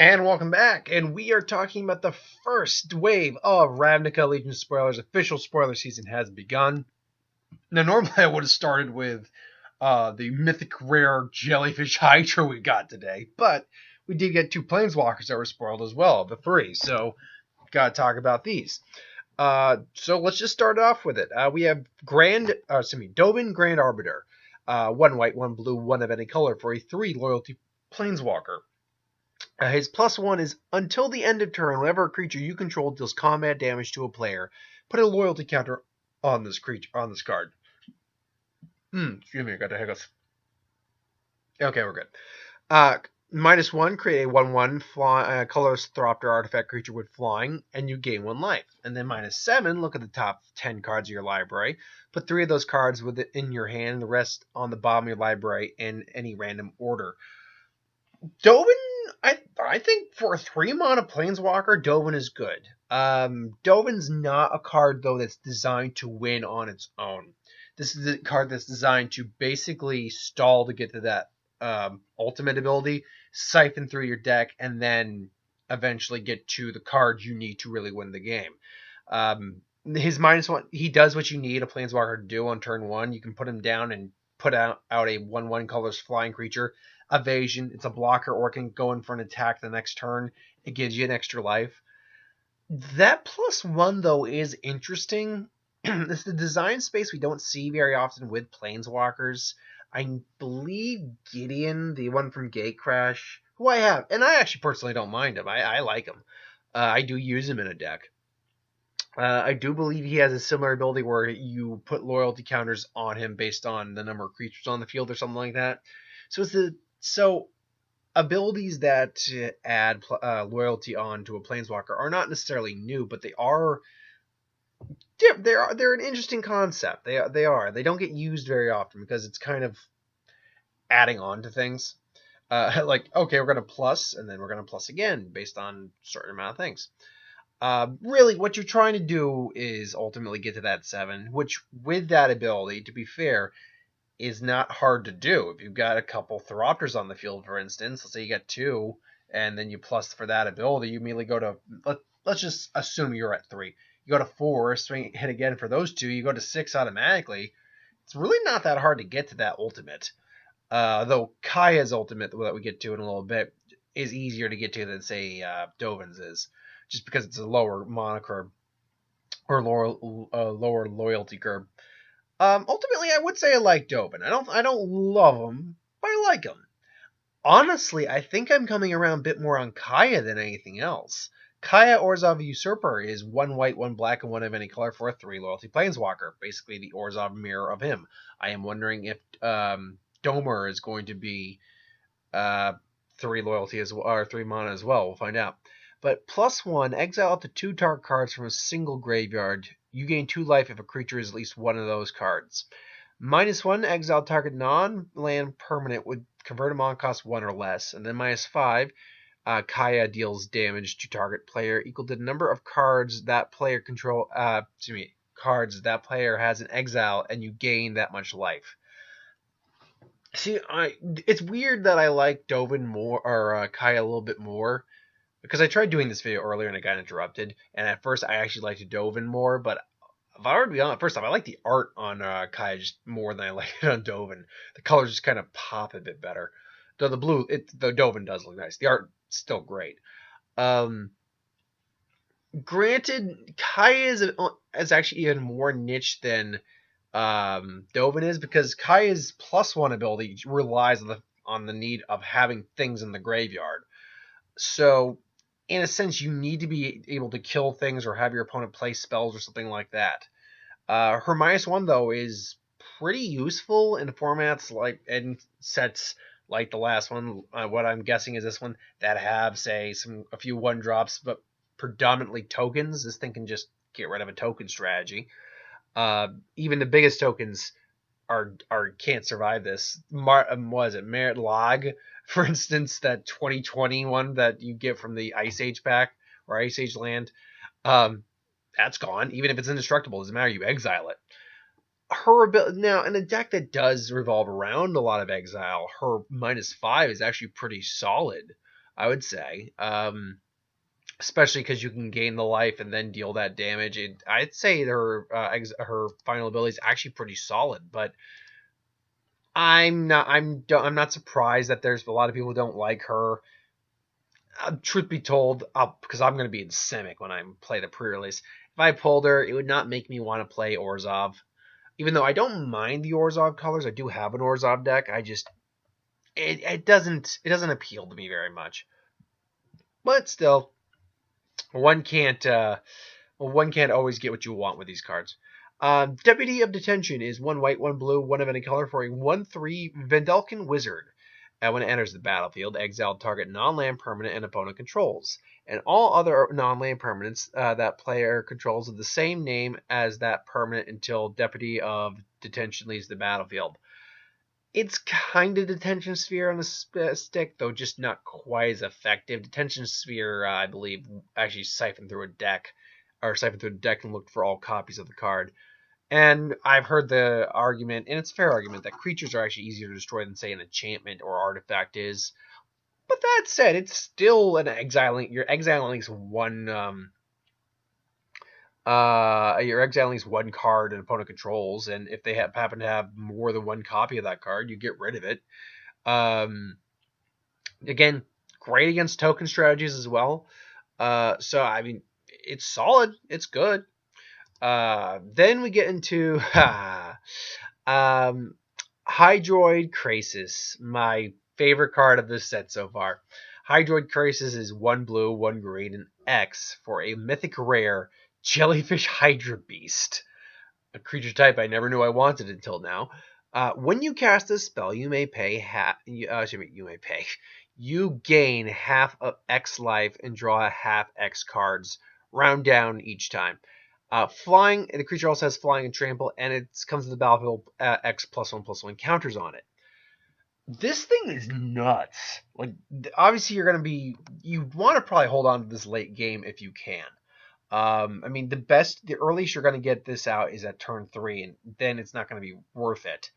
And welcome back, and we are talking about the first wave of Ravnica Legion spoilers. Official spoiler season has begun. Now, normally I would have started with the mythic rare Jellyfish Hydra we got today, but we did get two Planeswalkers that were spoiled as well, the three, so gotta talk about these. So let's just start off with it. We have Dovin Grand Arbiter. One white, one blue, one of any color for a 3 loyalty Planeswalker. His +1 is until the end of turn, whenever a creature you control deals combat damage to a player, put a loyalty counter on this card. Excuse me, I got the hiccups. Okay, we're good. -1, create a 1/1 colorless Thropter artifact creature with flying, and you gain 1 life. And then -7, look at the top 10 cards of your library. Put 3 of those cards in your hand, and the rest on the bottom of your library in any random order. Dovin, I think for a 3-mana Planeswalker, Dovin is good. Dovin's not a card, though, that's designed to win on its own. This is a card that's designed to basically stall to get to that ultimate ability, siphon through your deck, and then eventually get to the cards you need to really win the game. His -1, he does what you need a Planeswalker to do on turn 1. You can put him down and put out a 1/1 colorless flying creature. Evasion, it's a blocker, or it can go in for an attack the next turn. It gives you an extra life. That +1, though, is interesting. This is the design space we don't see very often with Planeswalkers. I believe Gideon, the one from Gatecrash, who I have, and I actually personally don't mind him. I like him. I do use him in a deck. I do believe he has a similar ability where you put loyalty counters on him based on the number of creatures on the field or something like that. So abilities that add loyalty on to a Planeswalker are not necessarily new, but they're an interesting concept. They are. They don't get used very often because it's kind of adding on to things. Like, okay, we're going to plus, and then we're going to plus again based on a certain amount of things. Really, what you're trying to do is ultimately get to that 7, which, with that ability, to be fair, is not hard to do. If you've got a couple Thropters on the field, for instance, let's say you get 2, and then you plus for that ability, you immediately go to, let's just assume you're at 3. You go to 4, swing, hit again for those 2, you go to 6 automatically. It's really not that hard to get to that ultimate. Though Kaia's ultimate, that we get to in a little bit, is easier to get to than, say, Dovin's is, just because it's a lower mana curve, or lower loyalty curve. Ultimately, I would say I like Dovin. I don't love him, but I like him. Honestly, I think I'm coming around a bit more on Kaia than anything else. Kaia Orzhov Usurper is 1 white, 1 black, and 1 of any color for a 3 loyalty Planeswalker. Basically, the Orzhov mirror of him. I am wondering if Domer is going to be 3 loyalty as well, or 3 mana as well. We'll find out. But +1, exile up to 2 target cards from a single graveyard. You gain 2 life if a creature is at least one of those cards. -1, exile target non-land permanent would convert a mana cost 1 or less. And then -5, Kaia deals damage to target player equal to the number of cards that player cards that player has in exile, and you gain that much life. See, it's weird that I like Dovin more, or Kaia a little bit more, because I tried doing this video earlier and I got interrupted, and at first I actually liked Dovin more, but if I were to be honest, first off, I like the art on Kaia just more than I like it on Dovin. The colors just kind of pop a bit better. Though the Dovin does look nice. The art's still great. Granted, Kaia is actually even more niche than Dovin is, because Kaia's +1 ability relies on the need of having things in the graveyard. So, in a sense, you need to be able to kill things or have your opponent play spells or something like that. Her -1, though, is pretty useful in formats and sets like the last one. What I'm guessing is this one, that have, say, a few 1-drops, but predominantly tokens. This thing can just get rid of a token strategy. Even the biggest tokens can't survive this. Merit Log, for instance, that 2020 one that you get from the Ice Age pack, or Ice Age land, that's gone. Even if it's indestructible, it doesn't matter, you exile it. Her ability, now, in a deck that does revolve around a lot of exile, her -5 is actually pretty solid. I would say. Especially because you can gain the life and then deal that damage. I'd say her final ability is actually pretty solid, but I'm not surprised that there's a lot of people who don't like her. Truth be told, because I'm going to be in Simic when I play the pre-release. If I pulled her, it would not make me want to play Orzhov. Even though I don't mind the Orzhov colors, I do have an Orzhov deck. I just it doesn't appeal to me very much. But still, one can't always get what you want with these cards. Deputy of Detention is 1 white, 1 blue, 1 of any color for a 1/3 Vendelkin Wizard. When it enters the battlefield, exile target non-land permanent and opponent controls. And all other non-land permanents that player controls of the same name as that permanent until Deputy of Detention leaves the battlefield. It's kind of Detention Sphere on the stick, though just not quite as effective. Detention Sphere, I believe, actually siphoned through the deck and looked for all copies of the card. And I've heard the argument, and it's a fair argument, that creatures are actually easier to destroy than, say, an enchantment or artifact is. But that said, it's still an exiling. You're exiling at least one. You're exiling at least one card an opponent controls, and if they happen to have more than one copy of that card, you get rid of it. Again, great against token strategies as well. So I mean, it's solid. It's good. Then we get into Hydroid Crisis, my favorite card of this set so far. Hydroid Crisis is 1 blue, 1 green, and X for a mythic rare Jellyfish Hydra beast. A creature type I never knew I wanted until now. When you cast a spell, you may pay you gain half of X life and draw half X cards, round down each time. Flying, the creature also has flying and trample, and it comes to the battlefield X +1/+1 counters on it. This thing is nuts. Like, obviously, you want to probably hold on to this late game if you can. I mean, the earliest you're going to get this out is at turn 3, and then it's not going to be worth it.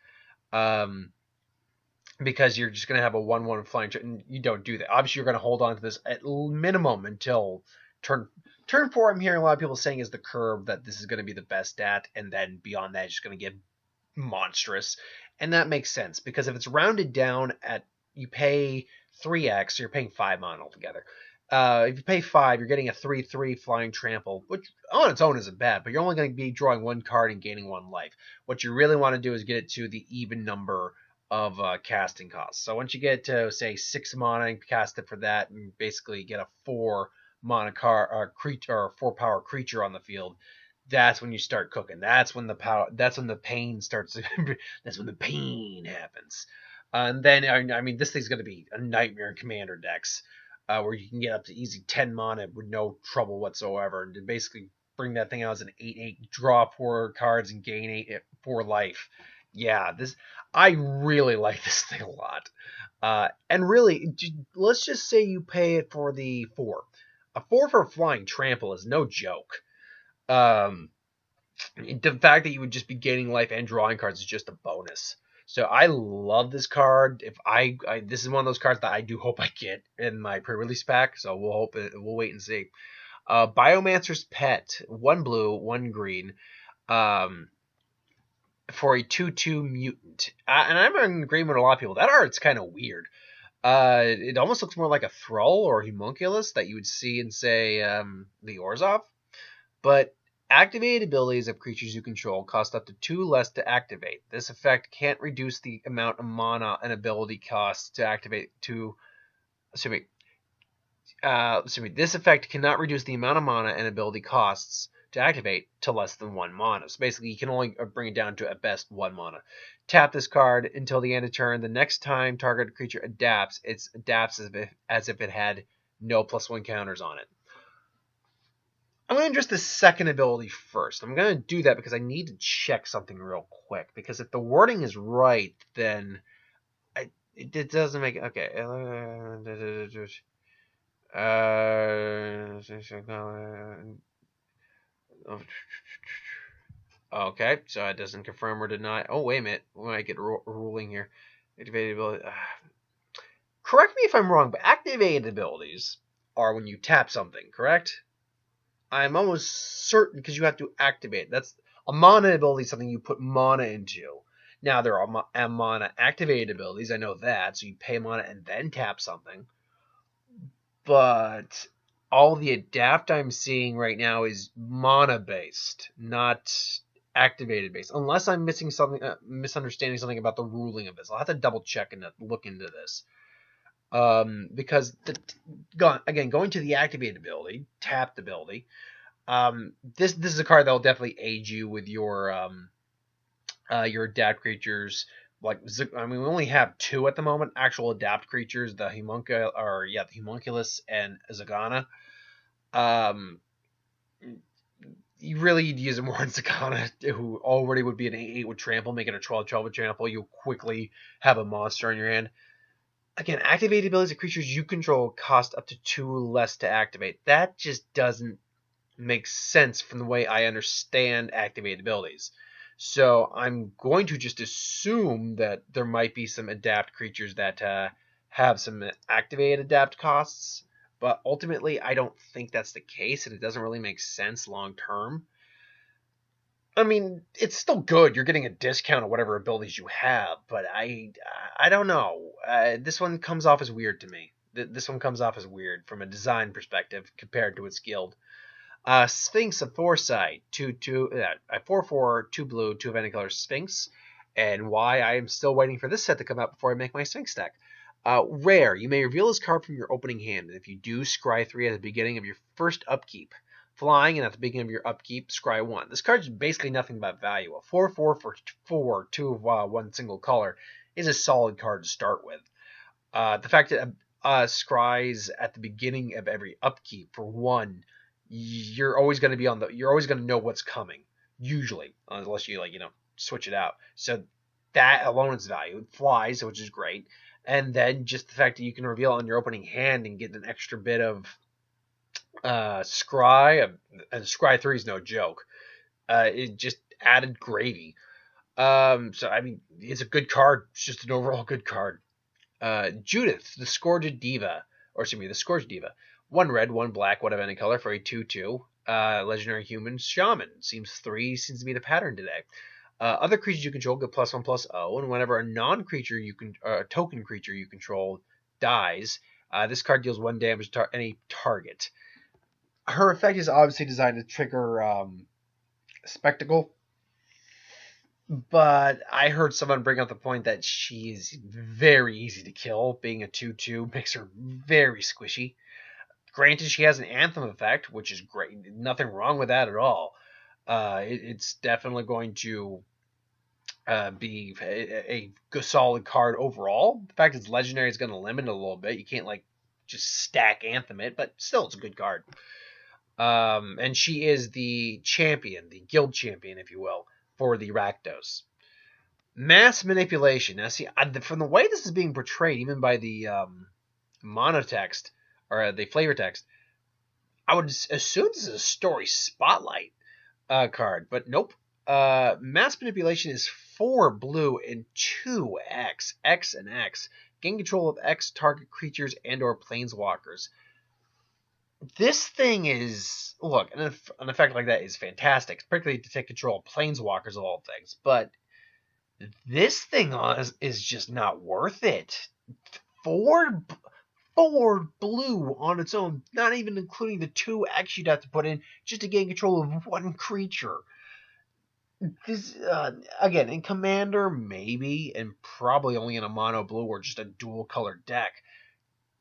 Because you're just going to have a 1/1 flying, and you don't do that. Obviously, you're going to hold on to this at minimum until turn 4. I'm hearing a lot of people saying is the curve that this is going to be the best stat, and then beyond that, it's just going to get monstrous. And that makes sense, because if it's rounded down you pay 3x, you're paying 5 mana altogether. If you pay 5, you're getting a 3/3 flying trample, which on its own isn't bad, but you're only going to be drawing 1 card and gaining 1 life. What you really want to do is get it to the even number of casting costs. So once you get to, say, 6 mana and cast it for that, and basically get a 4 mana creature or 4 power creature on the field, that's when you start cooking. That's when the pain starts. That's when the pain happens. And then, I mean, this thing's going to be a nightmare in commander decks, where you can get up to easy 10 mana with no trouble whatsoever, and basically bring that thing out as an 8/8, draw 4 cards and gain 4 life. Yeah, I really like this thing a lot. And really, let's just say you pay it for the 4. A 4 for flying trample is no joke. The fact that you would just be gaining life and drawing cards is just a bonus. So I love this card. This is one of those cards that I do hope I get in my pre-release pack. So we'll wait and see. Biomancer's Pet, 1 blue, 1 green, for a 2/2 mutant. And I'm in agreement with a lot of people. That art's kind of weird. It almost looks more like a Thrall or a Homunculus that you would see in, say, the Orzhov. But activated abilities of creatures you control cost up to 2 less to activate. This effect can't reduce the amount of mana and ability costs to activate to... This effect cannot reduce the amount of mana and ability costs to activate to less than 1 mana. So basically, you can only bring it down to, at best, 1 mana. Tap this card until the end of turn. The next time targeted creature adapts, it adapts as if it had no +1 counters on it. I'm going to address the second ability first. I'm going to do that because I need to check something real quick. Because if the wording is right, then it doesn't make it... Okay. Okay, so it doesn't confirm or deny. Oh, wait a minute. We might get a ruling here. Activated ability. correct me if I'm wrong, but activated abilities are when you tap something, correct? I'm almost certain because you have to activate. That's a mana ability, something you put mana into. Now, there are mana activated abilities, I know that, so you pay mana and then tap something. But all the adapt I'm seeing right now is mana-based, not activated-based. Unless I'm missing something, misunderstanding something about the ruling of this. I'll have to double-check and look into this. Because, going to the activated ability, tapped ability, this is a card that will definitely aid you with your adapt creatures. Like, I mean, we only have 2 at the moment, actual adapt creatures, the Homunculus and Zagana. You really need to use it more on Zagana, who already would be an 8/8 with trample, making a 12/12 with trample. You'll quickly have a monster in your hand. Again, activated abilities of creatures you control cost up to 2 less to activate. That just doesn't make sense from the way I understand activated abilities. So I'm going to just assume that there might be some adapt creatures that have some activated adapt costs, but ultimately I don't think that's the case, and it doesn't really make sense long term. I mean, it's still good. You're getting a discount on whatever abilities you have, but I don't know. This one comes off as weird to me. This one comes off as weird from a design perspective compared to its guild. Sphinx of Foresight, 4/4, 2 blue, 2 of any color Sphinx, and why I am still waiting for this set to come out before I make my Sphinx deck. Rare, you may reveal this card from your opening hand, and if you do, scry 3 at the beginning of your first upkeep. Flying, and at the beginning of your upkeep, scry 1. This card is basically nothing but value. A 4/4 for 4, 2 of 1 single color is a solid card to start with. The fact that scries at the beginning of every upkeep for 1, you're always going to know what's coming, usually, unless you switch it out. So that alone is value. It flies, which is great, and then just the fact that you can reveal on your opening hand and get an extra bit of scry, and scry 3 is no joke. It just added gravy. So I mean, it's a good card. It's just an overall good card. Judith, the Scourged Diva, the Scourged Diva. 1 red, 1 black, 1 of any color for a 2/2. Legendary human shaman. Seems to be the pattern today. Other creatures you control get +1/+0, and whenever a non-creature a token creature you control dies, this card deals 1 damage to any target. Her effect is obviously designed to trigger Spectacle, but I heard someone bring up the point that she's very easy to kill. Being a 2/2 makes her very squishy. Granted, she has an Anthem effect, which is great. Nothing wrong with that at all. It's definitely going to be a solid card overall. The fact it's legendary is going to limit it a little bit. You can't just stack Anthem it, but still, it's a good card. And she is the champion, the guild champion, if you will, for the Rakdos. Mass Manipulation. Now, see, from the way this is being portrayed, even by the monotext, or the flavor text, I would assume this is a story spotlight card, but nope. Mass Manipulation is 4 blue and 2 X. X and X. Gain control of X target creatures and or planeswalkers. This thing is, look, an effect like that is fantastic, particularly to take control of planeswalkers of all things, but this thing is just not worth it. 4 blue on its own, not even including the 2 X you'd have to put in just to gain control of 1 creature. This, again, in Commander, maybe, and probably only in a mono blue or just a dual color deck.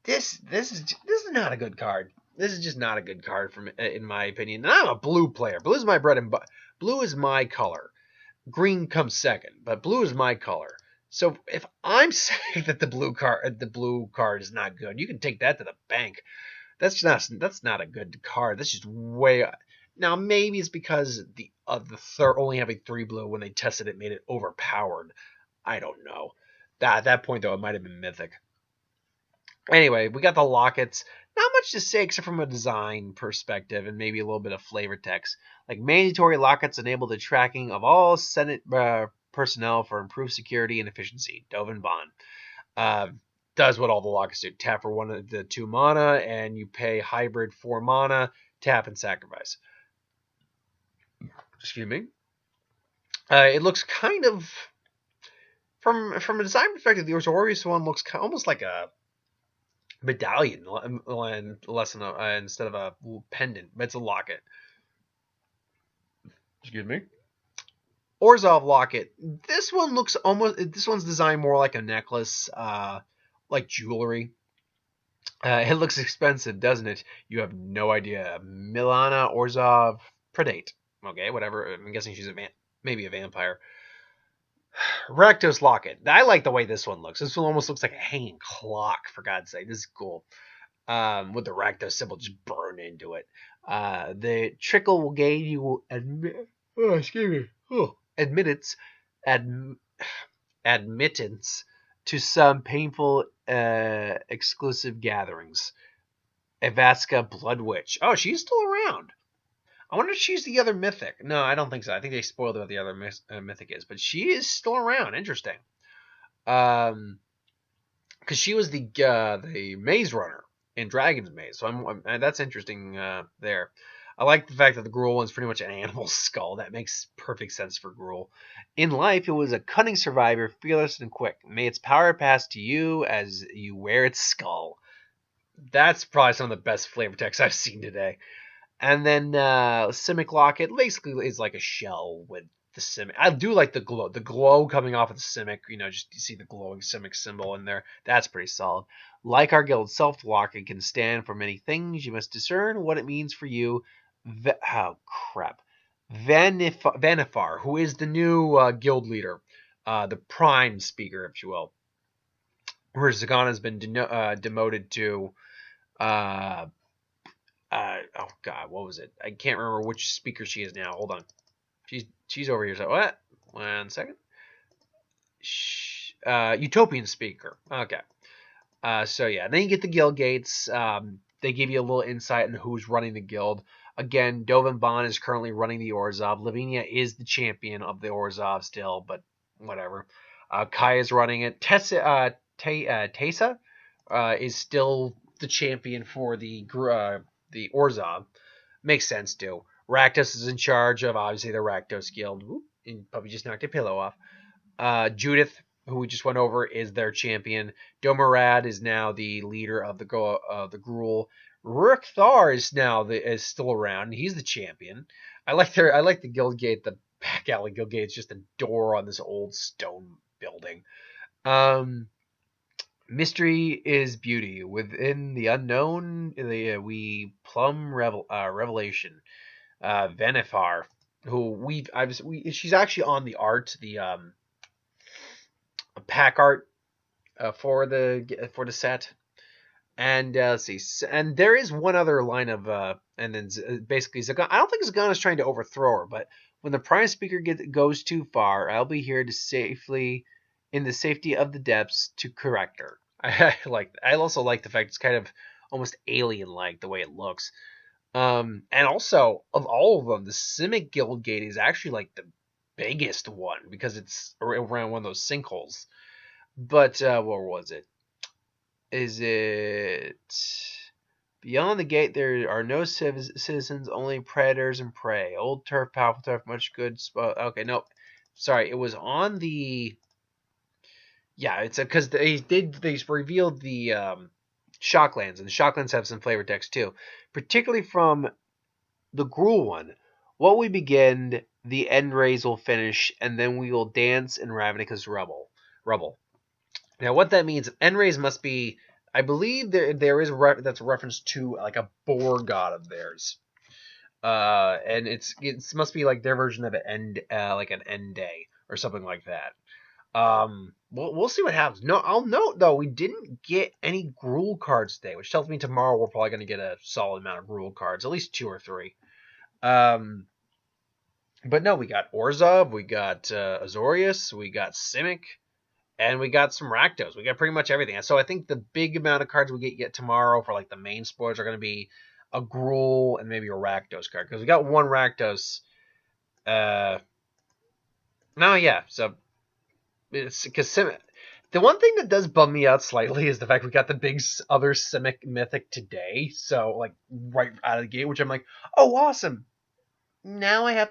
This is not a good card. This is just not a good card in my opinion. And I'm a blue player. Blue is my bread and butter. Blue is my color. Green comes second, but blue is my color. So if I'm saying that the blue card is not good, you can take that to the bank. That's not a good card. That's just way. Now maybe it's because only having 3 blue when they tested it made it overpowered. I don't know. At that point though, it might have been mythic. Anyway, we got the Lockets. Not much to say except from a design perspective and maybe a little bit of flavor text. Like, mandatory Lockets enable the tracking of all Senate personnel for improved security and efficiency. Dovin Bond. does what all the Lockets do. Tap for 1 of the 2 mana, and you pay Hybrid 4 mana, tap and sacrifice. Excuse me. It looks kind of, from a design perspective, the Orzhov one looks almost like a medallion instead of a pendant, but it's a locket. Excuse me. Orzhov locket. This one looks this one's designed more like a necklace, like jewelry. It looks expensive, doesn't it? You have no idea. Milana Orzhov Predate. Okay, whatever. I'm guessing she's maybe a vampire. Rakdos Locket. I like the way this one looks. This one almost looks like a hanging clock, for God's sake. This is cool. With the Rakdos symbol just burned into it. The trickle will gain you admittance to some painful exclusive gatherings. Evaska Blood Witch. Oh, she's still around. I wonder if she's the other mythic. No, I don't think so. I think they spoiled what the other mythic is, but she is still around. Interesting. Because she was the maze runner in Dragon's Maze, so that's interesting there. I like the fact that the Gruul one's pretty much an animal skull. That makes perfect sense for Gruul. In life, it was a cunning survivor, fearless and quick. May its power pass to you as you wear its skull. That's probably some of the best flavor text I've seen today. And then Simic Locket basically is like a shell with the Simic. I do like the glow coming off of the Simic. You know, just you see the glowing Simic symbol in there. That's pretty solid. Like our guild self, Locket can stand for many things. You must discern what it means for you. Oh crap! Vanifar, who is the new guild leader, the prime speaker, if you will, where Zagan has been demoted to. Oh god, what was it? I can't remember which speaker she is now. Hold on, she's over here. So what? 1 second. Utopian speaker. Okay. So yeah, then you get the guild gates. They give you a little insight into who's running the guild. Again, Dovin Bond is currently running the Orzhov. Lavinia is the champion of the Orzhov still, but whatever. Kaia is running it. Tessa is still the champion for the Orzhov. Makes sense too. Rakdos is in charge of obviously the Rakdos guild. Whoop, and probably just knocked a pillow off. Judith, who we just went over, is their champion. Domarad is now the leader of the Gruul. Rurik Thar is still around. He's the champion. I like the guild gate. The back alley guild gate is just a door on this old stone building. Mystery is beauty. Within the unknown, we plumb revelation. Vanifar, who she's actually on the art, the pack art for the set. And let's see, and there is one other line of and then basically Zagan. I don't think Zagan is trying to overthrow her, but when the prime speaker goes too far, I'll be here to safely, in the safety of the depths, to correct her. I also like the fact it's kind of almost alien-like the way it looks. And also, of all of them, the Simic Guild Gate is actually like the biggest one because it's around one of those sinkholes. But where was it? Is it beyond the gate? There are no citizens, only predators and prey. Old turf, powerful turf, much good. Okay, no, sorry, it was on the. Yeah, it's because they revealed the Shocklands, and the Shocklands have some flavor text too, particularly from the Gruul one. What we begin, the end rays will finish, and then we will dance in Ravnica's rubble. Now, what that means, end rays must be, I believe there is that's a reference to like a boar god of theirs, and it must be like their version of an end, like an end day or something like that. We'll see what happens. No, I'll note though we didn't get any Gruul cards today, which tells me tomorrow we're probably going to get a solid amount of Gruul cards, at least 2 or 3. But no, we got Orzhov, we got Azorius, we got Simic, and we got some Rakdos. We got pretty much everything. So I think the big amount of cards we get tomorrow for like the main spoilers are going to be a Gruul and maybe a Rakdos card, because we got one Rakdos. No, yeah. So it's because The one thing that does bum me out slightly is the fact we got the big other Simic Mythic today. So, like, right out of the gate, which I'm like, oh, awesome. Now I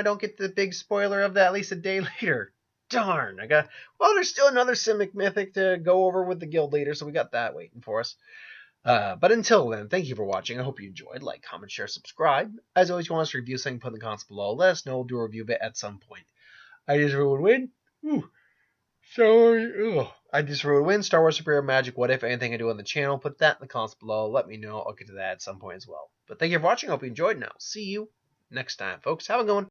don't get the big spoiler of that at least a day later. Darn, there's still another Simic Mythic to go over with the guild leader, so we got that waiting for us. But until then, thank you for watching. I hope you enjoyed. Like, comment, share, subscribe. As always, you want us to review something, put in the comments below. Let us know. We'll do a review of it at some point. I just would win. I just would win. Star Wars Superior Magic. What if anything I do on the channel? Put that in the comments below. Let me know. I'll get to that at some point as well. But thank you for watching. I hope you enjoyed. Now, see you next time, folks. Have a good one.